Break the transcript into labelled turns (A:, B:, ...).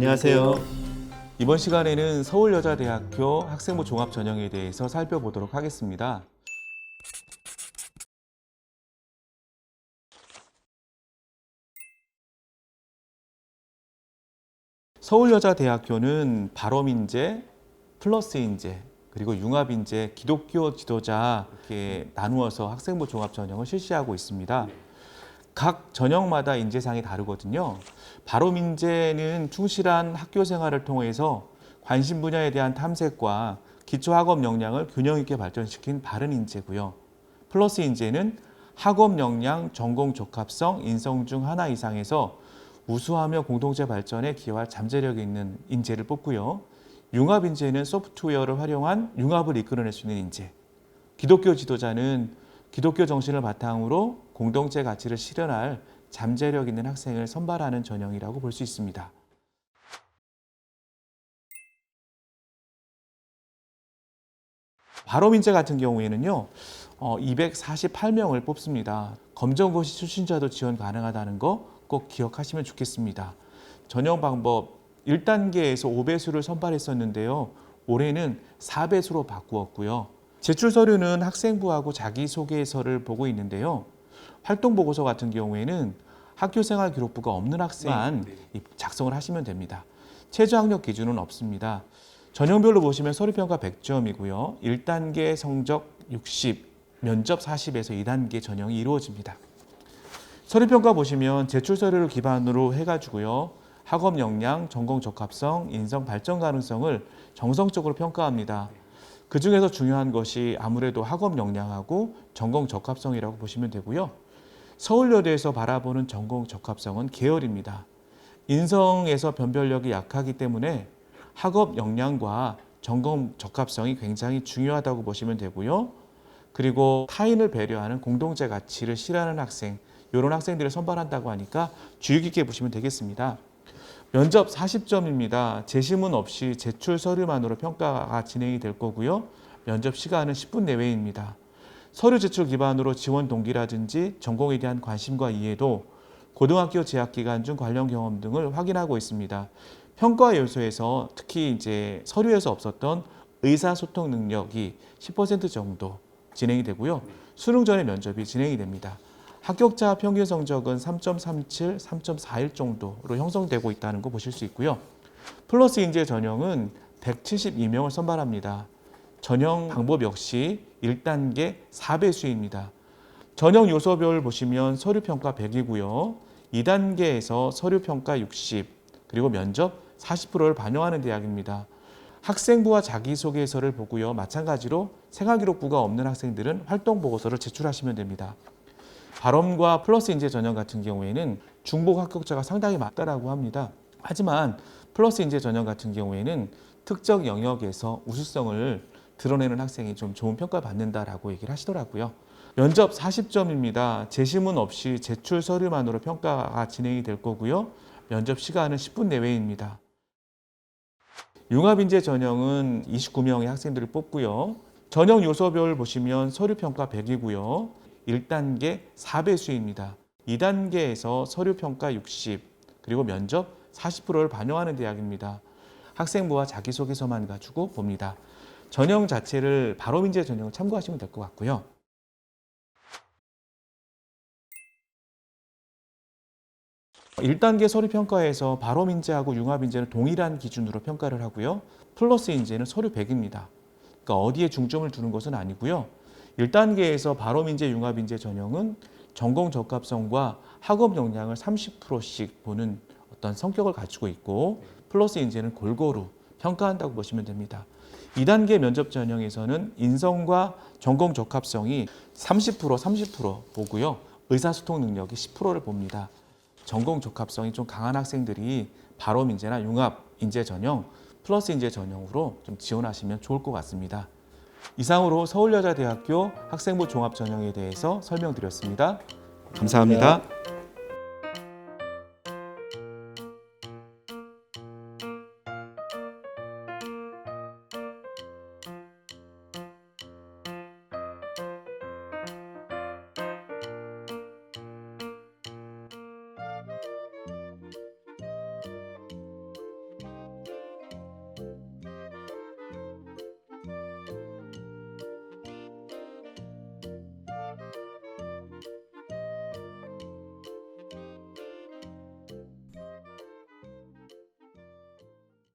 A: 안녕하세요. 이번 시간에는 서울여자대학교 학생부 종합전형에 대해서 살펴보도록 하겠습니다. 서울여자대학교는 발엄인재, 플러스인재, 그리고 융합인재, 기독교 지도자 이렇게 나누어서 학생부 종합전형을 실시하고 있습니다. 각 전형마다 인재상이 다르거든요. 발엄인재는 충실한 학교 생활을 통해서 관심 분야에 대한 탐색과 기초학업 역량을 균형 있게 발전시킨 바른 인재고요. 플러스 인재는 학업 역량, 전공 적합성, 인성 중 하나 이상에서 우수하며 공동체 발전에 기여할 잠재력이 있는 인재를 뽑고요. 융합 인재는 소프트웨어를 활용한 융합을 이끌어낼 수 있는 인재. 기독교 지도자는 기독교 정신을 바탕으로 공동체 가치를 실현할 잠재력 있는 학생을 선발하는 전형이라고 볼 수 있습니다. 발엄인재 같은 경우에는요, 248명을 뽑습니다. 검정고시 출신자도 지원 가능하다는 거 꼭 기억하시면 좋겠습니다. 전형 방법 1단계에서 5배수를 선발했었는데요. 올해는 4배수로 바꾸었고요. 제출 서류는 학생부하고 자기소개서를 보고 있는데요. 활동보고서 같은 경우에는 학교생활 기록부가 없는 학생만 작성을 하시면 됩니다. 최저학력 기준은 없습니다. 전형별로 보시면 서류평가 100점이고요. 1단계 성적 60, 면접 40에서 2단계 전형이 이루어집니다. 서류평가 보시면 제출 서류를 기반으로 해가지고요. 학업 역량, 전공 적합성, 인성 발전 가능성을 정성적으로 평가합니다. 그 중에서 중요한 것이 아무래도 학업 역량하고 전공 적합성이라고 보시면 되고요. 서울여대에서 바라보는 전공 적합성은 계열입니다. 인성에서 변별력이 약하기 때문에 학업 역량과 전공 적합성이 굉장히 중요하다고 보시면 되고요. 그리고 타인을 배려하는 공동체 가치를 실현하는 학생, 이런 학생들을 선발한다고 하니까 주의 깊게 보시면 되겠습니다. 면접 40점입니다. 재심은 없이 제출 서류만으로 평가가 진행이 될 거고요. 면접 시간은 10분 내외입니다. 서류 제출 기반으로 지원 동기라든지 전공에 대한 관심과 이해도, 고등학교 재학 기간 중 관련 경험 등을 확인하고 있습니다. 평가 요소에서 특히 이제 서류에서 없었던 의사소통 능력이 10% 정도 진행이 되고요. 수능 전에 면접이 진행이 됩니다. 합격자 평균 성적은 3.37, 3.41 정도로 형성되고 있다는 거 보실 수 있고요. 플러스 인재 전형은 172명을 선발합니다. 전형 방법 역시 1단계 4배수입니다. 전형 요소별 보시면 서류평가 100이고요. 2단계에서 서류평가 60, 그리고 면접 40%를 반영하는 대학입니다. 학생부와 자기소개서를 보고요. 마찬가지로 생활기록부가 없는 학생들은 활동보고서를 제출하시면 됩니다. 발엄과 플러스 인재 전형 같은 경우에는 중복 합격자가 상당히 많다라고 합니다. 하지만 플러스 인재 전형 같은 경우에는 특정 영역에서 우수성을 드러내는 학생이 좀 좋은 평가를 받는다라고 얘기를 하시더라고요. 면접 40점입니다. 재심은 없이 제출 서류만으로 평가가 진행이 될 거고요. 면접 시간은 10분 내외입니다. 융합인재 전형은 29명의 학생들을 뽑고요. 전형 요소별 보시면 서류평가 100이고요. 1단계 4배수입니다. 2단계에서 서류평가 60, 그리고 면접 40%를 반영하는 대학입니다. 학생부와 자기소개서만 가지고 봅니다. 전형 자체를 발엄인재 전형을 참고하시면 될 것 같고요. (1단계) 서류평가에서 발엄인재하고 융합인재는 동일한 기준으로 평가를 하고요. 플러스 인재는 서류 100입니다. 그러니까 어디에 중점을 두는 것은 아니고요. 1단계에서 발엄인재, 융합인재 전형은 전공 적합성과 학업 역량을 30%씩 보는 어떤 성격을 갖추고 있고, 플러스 인재는 골고루 평가한다고 보시면 됩니다. 2단계 면접 전형에서는 인성과 전공 적합성이 30% 보고요. 의사소통 능력이 10%를 봅니다. 전공 적합성이 좀 강한 학생들이 발엄인재나 융합인재 전형, 플러스 인재 전형으로 좀 지원하시면 좋을 것 같습니다. 이상으로 서울여자대학교 학생부 종합전형에 대해서 설명드렸습니다. 감사합니다.